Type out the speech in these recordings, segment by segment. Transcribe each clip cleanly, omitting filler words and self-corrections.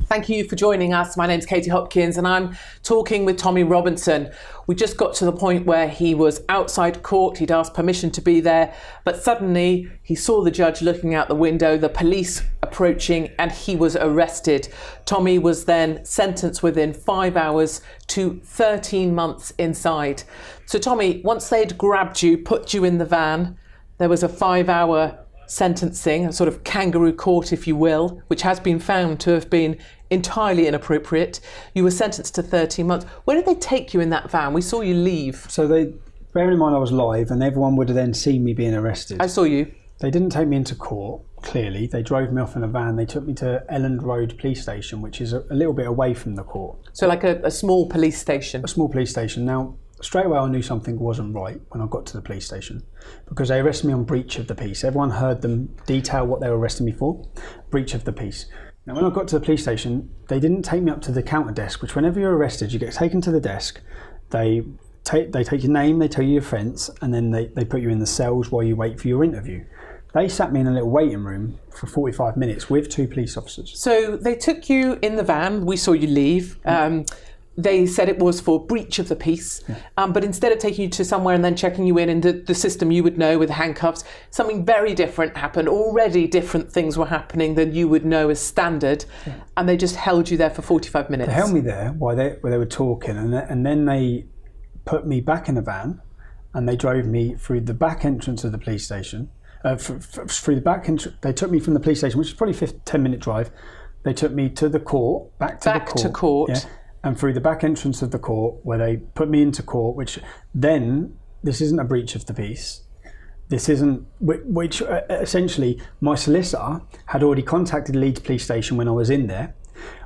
Thank you for joining us. My name's Katie Hopkins and I'm talking with Tommy Robinson. We just got to the point where he was outside court. He'd asked permission to be there, but suddenly he saw the judge looking out the window, the police approaching, and he was arrested. Tommy was then sentenced within 5 hours to 13 months inside. So Tommy, once they'd grabbed you, put you in the van, there was a 5-hour sentencing, a sort of kangaroo court, if you will, which has been found to have been entirely inappropriate. You were sentenced to 13 months. Where did they take you in that van? We saw you leave. So bearing in mind I was live and everyone would have then seen me being arrested. I saw you. They didn't take me into court, clearly. They drove me off in a van. They took me to Elland Road Police Station, which is a little bit away from the court. So like a small police station? A small police station. Now, straight away I knew something wasn't right when I got to the police station because they arrested me on breach of the peace. Everyone heard them detail what they were arresting me for, breach of the peace. Now when I got to the police station, they didn't take me up to the counter desk, which whenever you're arrested, you get taken to the desk, they take your name, they tell you your offence, and then they put you in the cells while you wait for your interview. They sat me in a little waiting room for 45 minutes with 2 police officers. So they took you in the van, we saw you leave. They said it was for breach of the peace, but instead of taking you to somewhere and then checking you in the system you would know with handcuffs, something very different happened. Already different things were happening than you would know as standard, and they just held you there for 45 minutes. They held me there while they were talking, and then they put me back in the van, and they drove me through the back entrance of the police station. Through the back entrance, they took me from the police station, which is probably a 10-minute drive. They took me to the court, back to court. Yeah. And through the back entrance of the court, where they put me into court, which then, this isn't a breach of the peace. This isn't, which essentially my solicitor had already contacted Leeds Police Station when I was in there.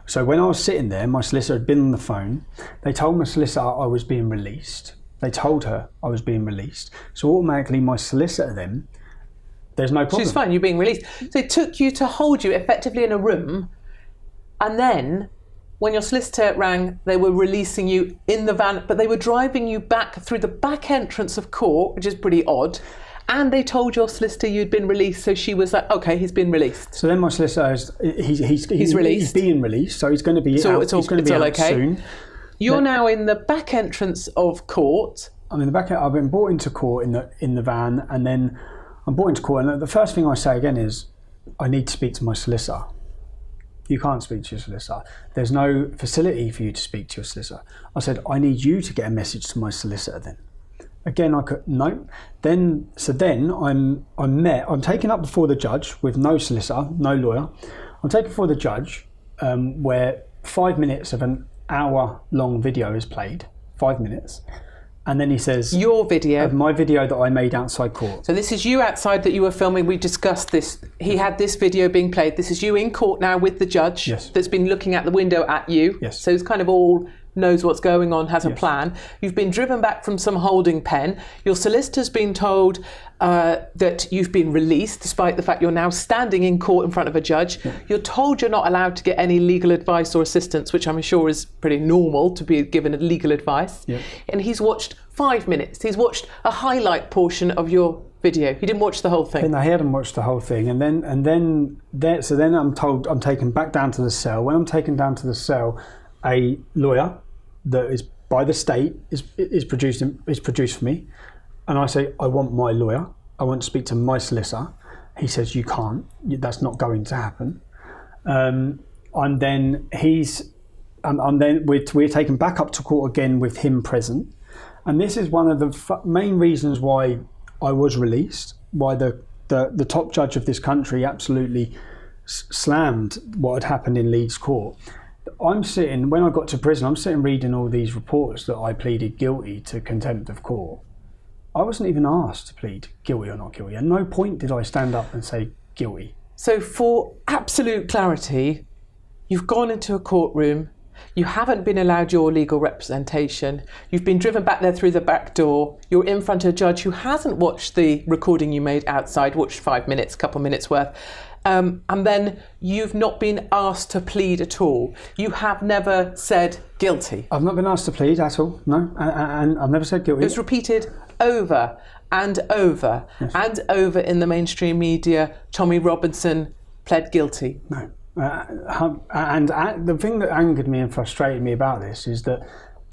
So when I was sitting there, my solicitor had been on the phone. They told my solicitor I was being released. They told her I was being released. So automatically my solicitor then, there's no problem. She's fine, you're being released. So they took you to hold you effectively in a room, and then when your solicitor rang, they were releasing you in the van, but they were driving you back through the back entrance of court, which is pretty odd. And they told your solicitor you'd been released, so she was like, "Okay, he's been released." So then my solicitor he's released. He's being released, so he's going to be out. He's going to be out soon. You're now in the back entrance of court. I'm in the back. I've been brought into court in the van, and then I'm brought into court. And the first thing I say again is, I need to speak to my solicitor. You can't speak to your solicitor. There's no facility for you to speak to your solicitor. I said, I need you to get a message to my solicitor then. Again, I could, no. Then I'm taken up before the judge with no solicitor, no lawyer. I'm taken before the judge where 5 minutes of an hour-long video is played, 5 minutes. And then he says, your video? My video that I made outside court. So this is you outside that you were filming. We discussed this. He had this video being played. This is you in court now with the judge that's been looking out the window at you. Yes. So it's kind of all knows what's going on, has a plan. You've been driven back from some holding pen. Your solicitor's been told that you've been released, despite the fact you're now standing in court in front of a judge. You're told you're not allowed to get any legal advice or assistance, which I'm sure is pretty normal to be given legal advice. And he's watched 5 minutes. He's watched a highlight portion of your video. He didn't watch the whole thing. No, he hadn't watched the whole thing. And then I'm told I'm taken back down to the cell. When I'm taken down to the cell, a lawyer that is by the state is produced for me, and I say, I want my lawyer. I want to speak to my solicitor. He says, you can't. That's not going to happen. And then we're taken back up to court again with him present. And this is one of the main reasons why I was released. Why the top judge of this country absolutely slammed what had happened in Leeds Court. When I got to prison, I'm sitting reading all these reports that I pleaded guilty to contempt of court. I wasn't even asked to plead guilty or not guilty. At no point did I stand up and say guilty. So for absolute clarity, you've gone into a courtroom, you haven't been allowed your legal representation, you've been driven back there through the back door, you're in front of a judge who hasn't watched the recording you made outside, watched 5 minutes, couple minutes worth, and then you've not been asked to plead at all. You have never said guilty. I've not been asked to plead at all, no, and I've never said guilty. It was repeated over and over and over in the mainstream media. Tommy Robinson pled guilty. No. And the thing that angered me and frustrated me about this is that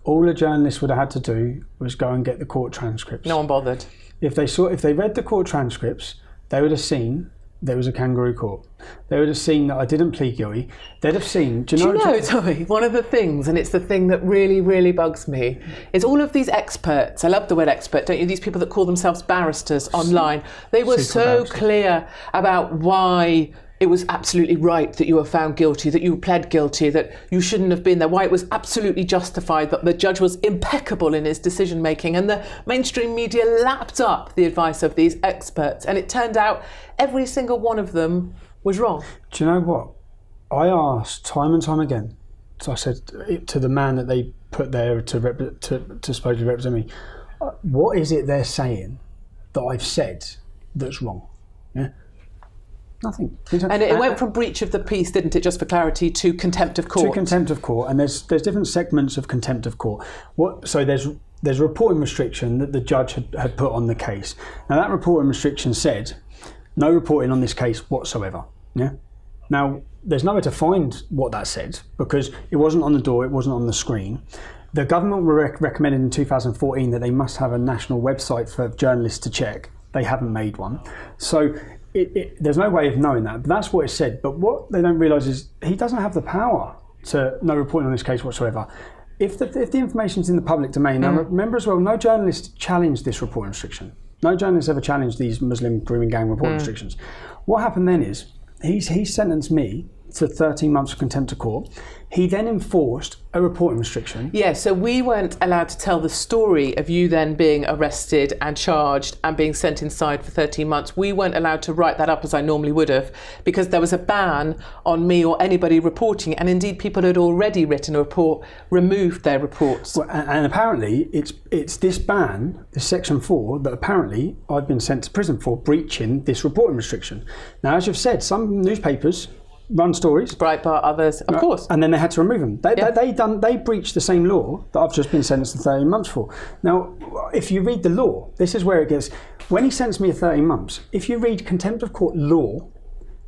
all a journalist would have had to do was go and get the court transcripts. No one bothered. If they read the court transcripts, they would have seen there was a kangaroo court. They would have seen that I didn't plead guilty. They'd have seen. Do you know, Tommy, one of the things, and it's the thing that really, really bugs me, is all of these experts. I love the word expert, don't you? These people that call themselves barristers online. They were so clear about why it was absolutely right that you were found guilty, that you pled guilty, that you shouldn't have been there, why it was absolutely justified, that the judge was impeccable in his decision making, and the mainstream media lapped up the advice of these experts, and it turned out every single one of them was wrong. Do you know what? I asked time and time again, so I said to the man that they put there to supposedly represent me, what is it they're saying that I've said that's wrong? Yeah. Nothing. And it went from breach of the peace, didn't it, just for clarity, to contempt of court? To contempt of court, and there's different segments of contempt of court. So there's a reporting restriction that the judge had put on the case. Now that reporting restriction said, no reporting on this case whatsoever. Yeah. Now there's nowhere to find what that said because it wasn't on the door, it wasn't on the screen. The government were recommended in 2014 that they must have a national website for journalists to check. They haven't made one. So there's no way of knowing that, but that's what it said. But what they don't realise is he doesn't have the power to no reporting on this case whatsoever. If the information's in the public domain, now remember as well, no journalist challenged this reporting restriction. No journalist ever challenged these Muslim grooming gang reporting restrictions. What happened then is he sentenced me to 13 months of contempt of court. He then enforced a reporting restriction. Yeah, so we weren't allowed to tell the story of you then being arrested and charged and being sent inside for 13 months. We weren't allowed to write that up as I normally would have because there was a ban on me or anybody reporting, and indeed people had already written a report, removed their reports. Well, and apparently it's this ban, this section 4, that apparently I've been sent to prison for breaching this reporting restriction. Now, as you've said, some newspapers run stories. Breitbart, others, of course. And then they had to remove them. They breached the same law that I've just been sentenced to 13 months for. Now, if you read the law, this is where it gets. When he sentenced me to 13 months, if you read contempt of court law,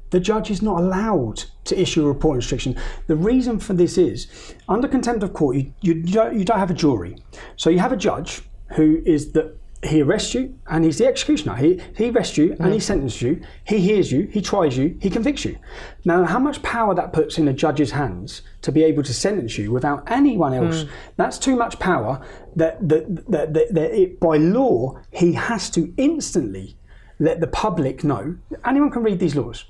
the judge is not allowed to issue a reporting restriction. The reason for this is, under contempt of court, you don't have a jury. So you have a judge who is he arrests you and he's the executioner. He arrests you and he sentences you. He hears you, he tries you, he convicts you. Now, how much power that puts in a judge's hands to be able to sentence you without anyone else, that's too much power that by law, he has to instantly let the public know. Anyone can read these laws.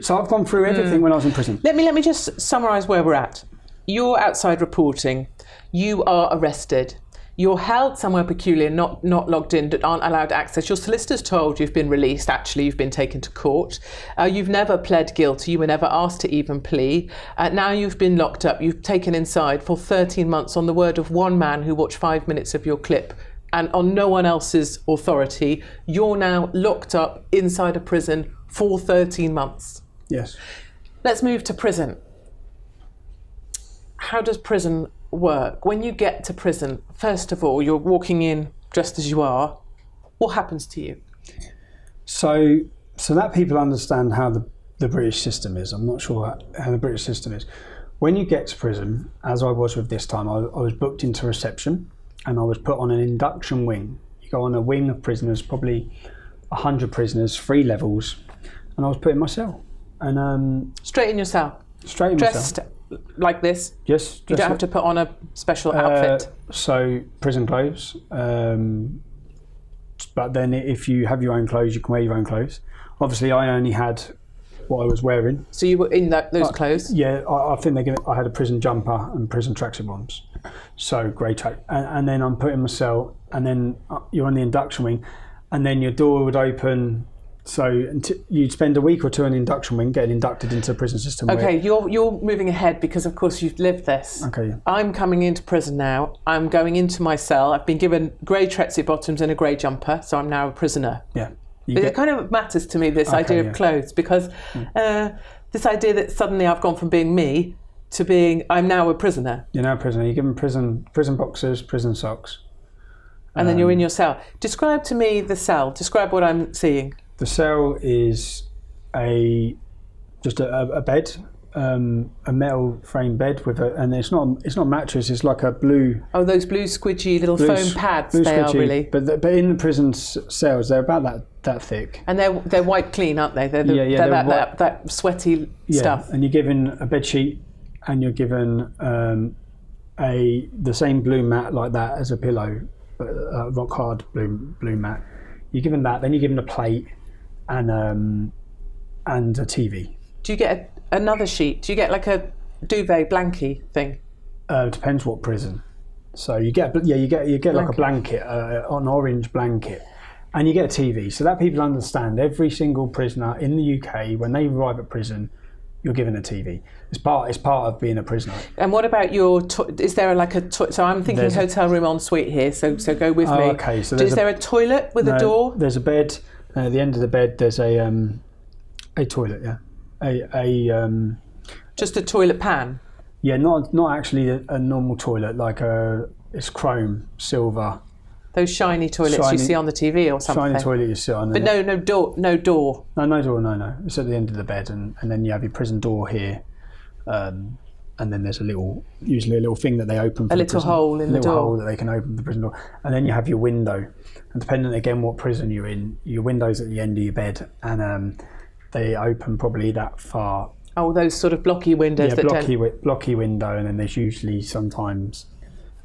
So I've gone through everything when I was in prison. Let me just summarise where we're at. You're outside reporting. You are arrested. You're held somewhere peculiar, not logged in, that aren't allowed access. Your solicitor's told you've been released. Actually, you've been taken to court. You've never pled guilty. You were never asked to even plea. Now you've been locked up. You've taken inside for 13 months on the word of one man who watched 5 minutes of your clip and on no one else's authority. You're now locked up inside a prison for 13 months. Yes. Let's move to prison. How does prison work? When you get to prison, first of all, you're walking in just as you are. What happens to you? So that people understand how the British system is. I'm not sure how the British system is. When you get to prison, as I was with this time, I was booked into reception and I was put on an induction wing. You go on a wing of prisoners, probably 100 prisoners, 3 levels, and I was put in my cell. And straight in your cell? Straight in my cell. Dressed like this? Yes. You don't have to put on a special outfit? So prison clothes. But then if you have your own clothes, you can wear your own clothes. Obviously, I only had what I was wearing. So you were in those clothes? Yeah, I think I had a prison jumper and prison tracksuit bottoms. So grey track. And then I'm put in my cell, and then you're on the induction wing, and then your door would open. So you'd spend a week or two in the induction wing getting inducted into the prison system. Okay, you're moving ahead because, of course, you've lived this. Okay. I'm coming into prison now. I'm going into my cell. I've been given grey tracksuit bottoms and a grey jumper, so I'm now a prisoner. Yeah. It kind of matters to me, this idea of clothes, because this idea that suddenly I've gone from being me to being, I'm now a prisoner. You're now a prisoner. You're given prison boxers, prison socks. And then you're in your cell. Describe to me the cell. Describe what I'm seeing. The cell is just a bed, a metal frame bed with and it's not a mattress. It's like a blue. Oh, those blue squidgy little foam pads. They are really. But in the prison cells, they're about that thick. And they're wiped clean, aren't they? They're that sweaty stuff. And you're given a bed sheet, and you're given the same blue mat like that as a pillow, but a rock hard blue mat. You're given that. Then you're given a plate and a TV. Do you get another sheet? Do you get like a duvet blankie thing? Depends what prison. So you get like a blanket, an orange blanket, and you get a TV. So that people understand. Every single prisoner in the UK, when they arrive at prison, you're given a TV. It's part of being a prisoner. And what about is there like a so I'm thinking hotel room en suite here. So go with me. Okay. So is there a toilet with a door? There's a bed. At the end of the bed, there's a toilet. Yeah. Just a toilet pan. Yeah, not actually a normal toilet, like it's chrome, silver. Those shiny toilets you see on the TV or something. Shiny toilet you sit on. But no door. No door, no. It's at the end of the bed, and then you have your prison door here, and then there's usually a little thing that they open. For a little hole in the door. A little hole that they can open the prison door, and then you have your window. And depending again what prison you're in, your window's at the end of your bed, and they open probably that far. Oh, those sort of blocky windows. Yeah, blocky window, and then there's usually sometimes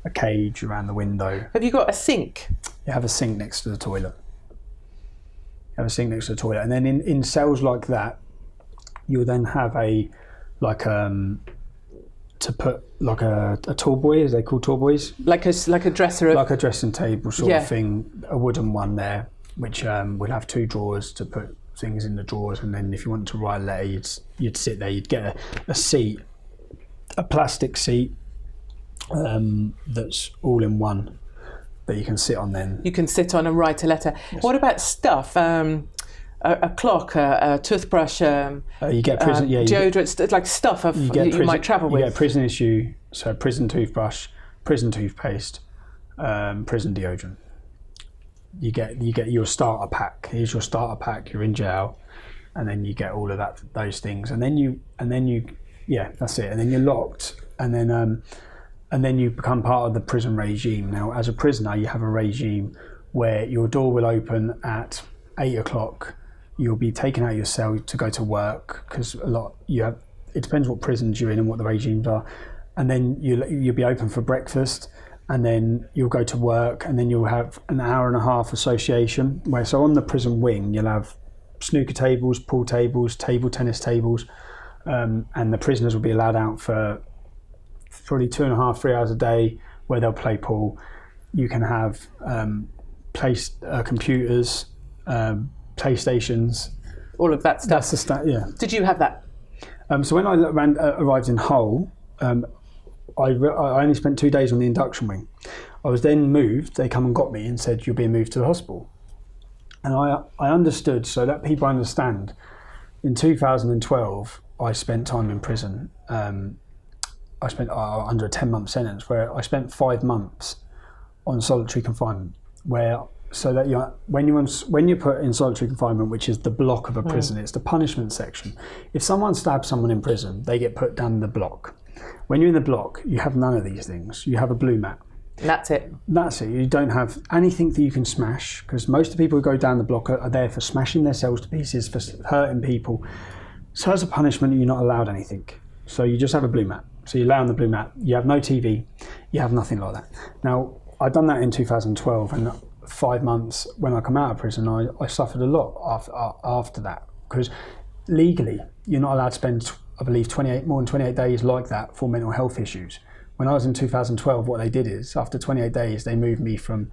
a cage around the window. Have you got a sink? You have a sink next to the toilet. And then in cells like that, you'll then have to put like a tall boy, as they call tall boys. Like a dresser. Like a dressing table sort of thing, a wooden one there, which will have two drawers to put things in the drawers, and then if you want to write a letter, you'd sit there. You'd get a seat, a plastic seat that's all in one that you can sit on. Then you can sit on and write a letter. Yes. What about stuff? A clock, a toothbrush. You get prison, deodorant, like stuff you might travel with. You get prison issue, so prison toothbrush, prison toothpaste, prison deodorant. You get your starter pack. Here's your starter pack. You're in jail, and then you get all of those things, and then you that's it. And then you're locked, and then you become part of the prison regime. Now, as a prisoner, you have a regime where your door will open at 8 o'clock. You'll be taken out of your cell to go to work, because it depends what prisons you're in and what the regimes are, and then you'll be open for breakfast. And then you'll go to work, and then you'll have an hour and a half association. So on the prison wing, you'll have snooker tables, pool tables, table tennis tables, and the prisoners will be allowed out for probably 2.5, 3 hours a day, where they'll play pool. You can have computers, PlayStations, all of that stuff. That's the Did you have that? So when I arrived in Hull. I only spent 2 days on the induction wing. I was then moved. They come and got me and said, you're being moved to the hospital. And I understood, so that people understand. In 2012, I spent time in prison. I spent under a 10-month sentence, where I spent 5 months on solitary confinement. When you're put in solitary confinement, which is the block of a prison, it's the punishment section. If someone stabs someone in prison, they get put down the block. When you're in the block, you have none of these things. You have a blue mat. That's it. You don't have anything that you can smash, because most of the people who go down the block are there for smashing their cells to pieces, for hurting people. So as a punishment, you're not allowed anything. So you just have a blue mat. So you lay on the blue mat. You have no TV. You have nothing like that. Now, I'd done that in 2012, and 5 months when I come out of prison, I suffered a lot after that, because legally, you're not allowed to spend, I believe, more than 28 days like that for mental health issues. When I was in 2012, what they did is, after 28 days, they moved me from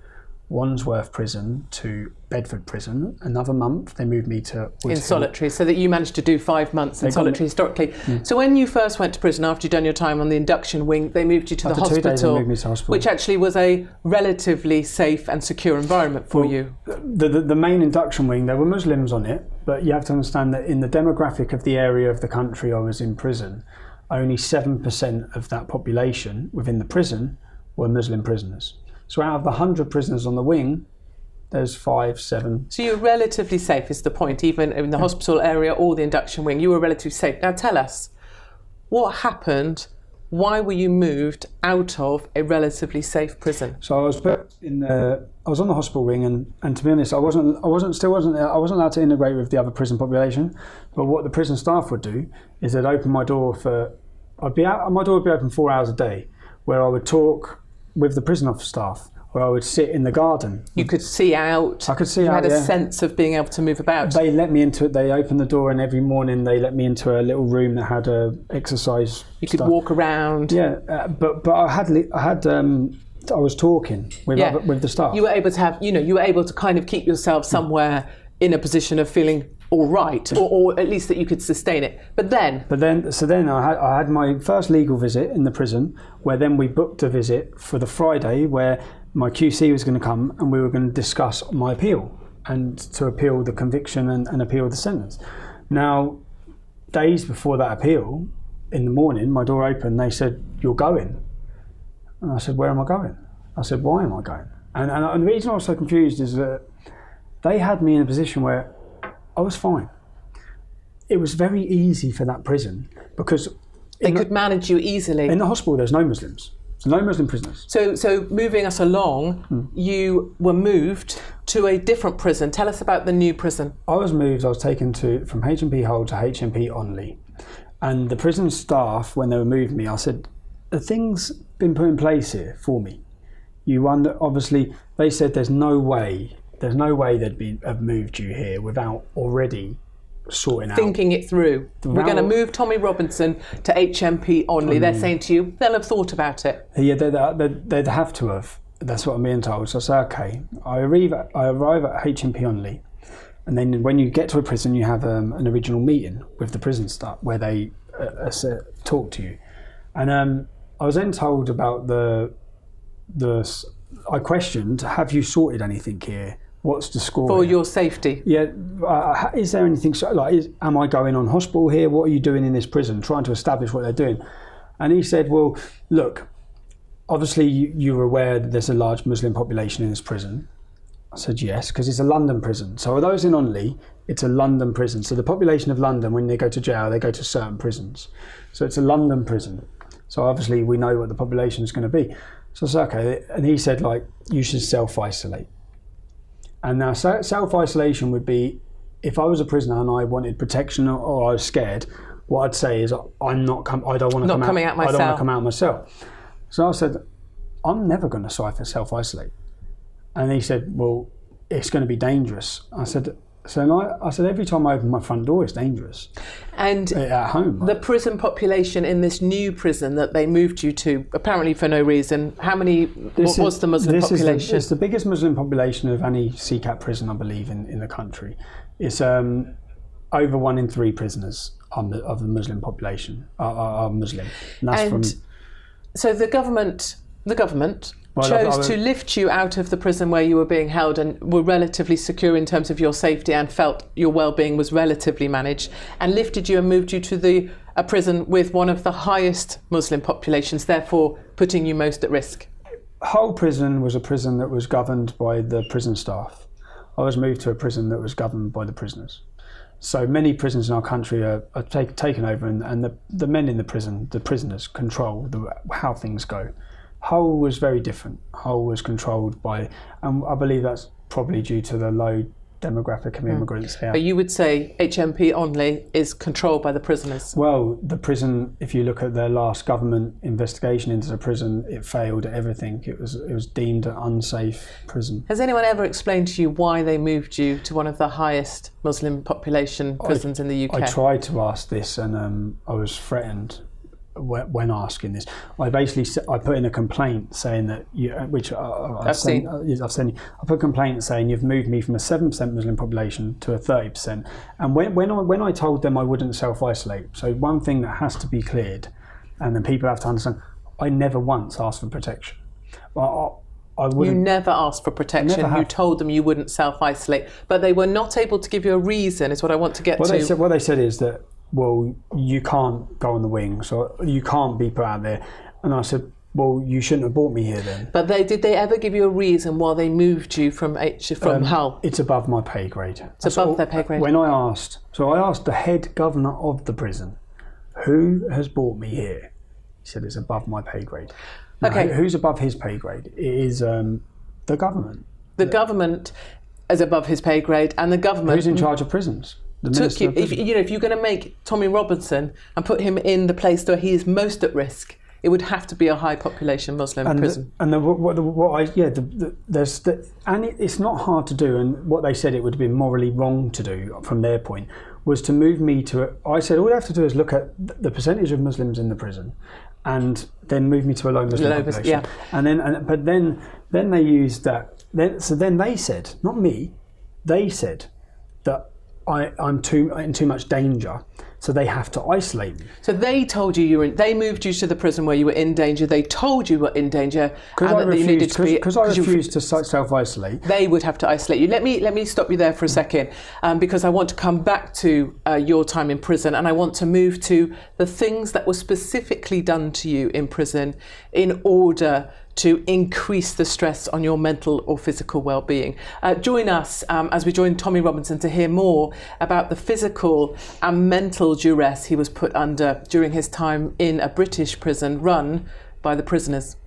Wandsworth Prison to Bedford Prison. Another month, they moved me to Woods in solitary, so that you managed to do 5 months in solitary historically. So when you first went to prison, after you'd done your time on the induction wing, they moved you to the hospital, 2 days they moved me to hospital, which actually was a relatively safe and secure environment for you. The main induction wing, there were Muslims on it, but you have to understand that in the demographic of the area of the country I was in prison, only 7% of that population within the prison were Muslim prisoners. So out of the 100 prisoners on the wing, there's 5, 7. So you're relatively safe, is the point, even in the hospital area or the induction wing. You were relatively safe. Now tell us, What happened? Why were you moved out of a relatively safe prison? So I was put in I was on the hospital wing, and to be honest, I wasn't allowed to integrate with the other prison population. But what the prison staff would do is they'd open my door my door would be open 4 hours a day, where I would talk with the prison office staff, where I would sit in the garden. You could see out. I could see you out. You had a yeah. sense of being able to move about. They let me into it. They opened the door, and every morning they let me into a little room that had exercise. You could walk around. Yeah, but I was talking with the staff. You were able to have, you were able to kind of keep yourself somewhere in a position of feeling all right, or at least that you could sustain it. But then I had my first legal visit in the prison, where then we booked a visit for the Friday where my QC was going to come, and we were going to discuss my appeal and to appeal the conviction and appeal the sentence. Now, days before that appeal, in the morning, my door opened. They said, "You're going." And I said, "Where am I going?" I said, "Why am I going?" And the reason I was so confused is that they had me in a position where I was fine. It was very easy for that prison because they could manage you easily. In the hospital, there's no Muslims. There's no Muslim prisoners. So moving us along, you were moved to a different prison. Tell us about the new prison. I was taken from HMP Hull to HMP Onley. And the prison staff, when they were moving me, I said, the thing's been put in place here for me. You wonder, obviously, they said there's no way they'd have moved you here without already sorting out. Thinking it through. We're going to move Tommy Robinson to HMP Onley. They're saying to you, they'll have thought about it. Yeah, they'd have to have. That's what I'm being told. So I say, okay. I arrive at HMP Onley, and then when you get to a prison, you have an original meeting with the prison staff where they talk to you. And I was then told about I questioned, have you sorted anything here? What's the score for here? Your safety? Yeah, is there anything am I going on hospital here? What are you doing in this prison? Trying to establish what they're doing. And he said, well, look, obviously you're aware that there's a large Muslim population in this prison. I said yes, because it's a London prison. So those in Onley, it's a London prison. So the population of London, when they go to jail, they go to certain prisons. So it's a London prison. So obviously we know what the population is going to be. So I said, okay. And he said, you should self-isolate. And now self-isolation would be, if I was a prisoner and I wanted protection or I was scared, what I'd say is, I don't want to come out myself. So I said, I'm never going to self-isolate. And he said, well, it's going to be dangerous. I said, every time I open my front door, it's dangerous. And at home. The prison population in this new prison that they moved you to, apparently for no reason, what was the Muslim population? It's the biggest Muslim population of any CCAT prison, I believe, in the country. It's over 1 in 3 prisoners of the Muslim population are Muslim. So the government chose to lift you out of the prison where you were being held and were relatively secure in terms of your safety and felt your well-being was relatively managed, and lifted you and moved you to a prison with one of the highest Muslim populations, therefore putting you most at risk. Hull prison was a prison that was governed by the prison staff. I was moved to a prison that was governed by the prisoners. So many prisons in our country are taken over, and the men in the prison, the prisoners, control how things go. Hull was very different. Hull was controlled by, and I believe that's probably due to the low demographic of immigrants here. But you would say HMP Onley is controlled by the prisoners? Well, the prison, if you look at their last government investigation into the prison, it failed at everything. It was deemed an unsafe prison. Has anyone ever explained to you why they moved you to one of the highest Muslim population prisons in the UK? I tried to ask this, and I was threatened when asking this. I put in a complaint saying that I've sent you. I put a complaint saying you've moved me from a 7% Muslim population to a 30%. And when I told them I wouldn't self-isolate, so one thing that has to be cleared, and then people have to understand, I never once asked for protection. You never asked for protection. You told them you wouldn't self-isolate, but they were not able to give you a reason, is what I want to get to. What they said is that, well, you can't go on the wing, so you can't be put out there. And I said, well, you shouldn't have brought me here then. But did they ever give you a reason why they moved you from Hull? It's above my pay grade. It's above their pay grade. I asked the head governor of the prison, who has brought me here? He said, it's above my pay grade. Now, Okay. Who's above his pay grade? It is the government. The government is above his pay grade, and the government Who's in charge of prisons? The took Minister you. of If Prisons. if you're going to make Tommy Robinson and put him in the place where he is most at risk, it would have to be a high population Muslim prison. It's not hard to do. And what they said it would have been morally wrong to do from their point was to move me to. I said all you have to do is look at the percentage of Muslims in the prison, and then move me to a low Muslim population. Yeah. But then they used that. Then they said, not me, they said that I'm in too much danger, so they have to isolate me. So they told you they moved you to the prison where you were in danger. They told you were in danger, and that you needed to be because I refused to self-isolate. They would have to isolate you. Let me stop you there for a second, because I want to come back to your time in prison, and I want to move to the things that were specifically done to you in prison in order to increase the stress on your mental or physical well-being. Join us as we join Tommy Robinson to hear more about the physical and mental duress he was put under during his time in a British prison run by the prisoners.